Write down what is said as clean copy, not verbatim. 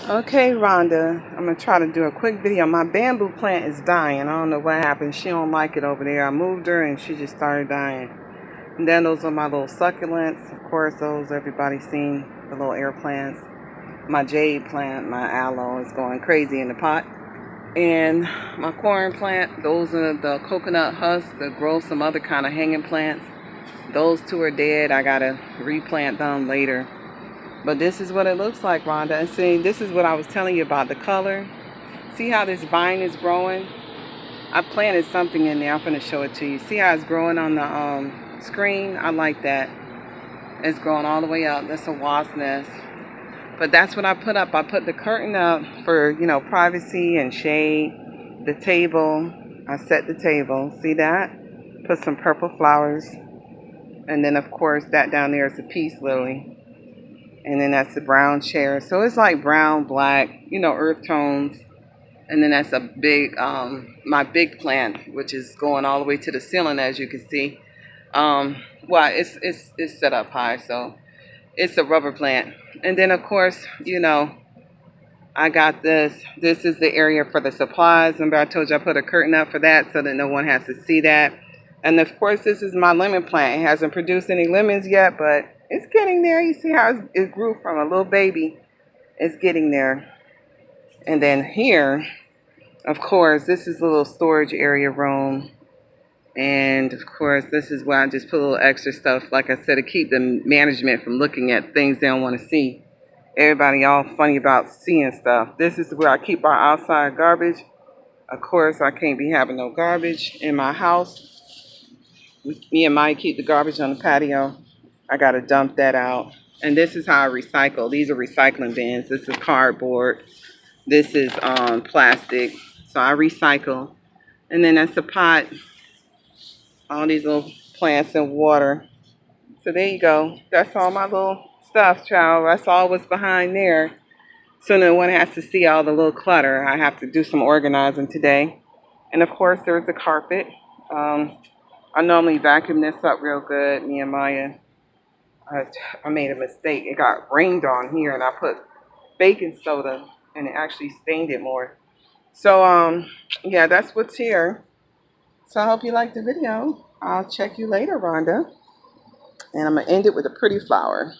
Okay, Rhonda, I'm gonna try to do a quick video. My bamboo plant is dying. I don't know what happened. She don't like it over there. I moved her and she just started dying. And then those are my little succulents. Of course, those everybody's seen, the little air plants. My jade plant, my aloe is going crazy in the pot. And my corn plant, those are the coconut husks that grow some other kind of hanging plants. Those two are dead. I gotta replant them later. But this is what it looks like, Rhonda. And see, this is what I was telling you about the color. See how this vine is growing? I planted something in there. I'm going to show it to you. See how it's growing on the screen? I like that. It's growing all the way up. That's a wasp nest. But that's what I put up. I put the curtain up for, privacy and shade. The table. I set the table. See that? Put some purple flowers. And then, of course, that down there is a peace lily. And then that's the brown chair. So it's like brown, black, earth tones. And then that's a big, my big plant, which is going all the way to the ceiling, as you can see. Well, it's set up high, so it's a rubber plant. And then, of course, I got this. This is the area for the supplies. Remember I told you I put a curtain up for that so that no one has to see that. And, of course, this is my lemon plant. It hasn't produced any lemons yet, but it's getting there. You see how it grew from a little baby. It's getting there. And then here, of course, this is a little storage area room. And, of course, this is where I just put a little extra stuff, like I said, to keep the management from looking at things they don't want to see. Everybody all funny about seeing stuff. This is where I keep our outside garbage. Of course, I can't be having no garbage in my house. Me and Mike keep the garbage on the patio. I got to dump that out. And this is how I recycle. These are recycling bins. This is cardboard. This is plastic. So I recycle. And then that's a pot. All these little plants and water. So there you go. That's all my little stuff, child. That's all what's behind there. So no one has to see all the little clutter. I have to do some organizing today. And of course, there's the carpet. I normally vacuum this up real good. Me and Maya. I made a mistake. It got rained on here, and I put baking soda, and it actually stained it more. So, yeah, that's what's here. So I hope you liked the video. I'll check you later, Rhonda. And I'm going to end it with a pretty flower.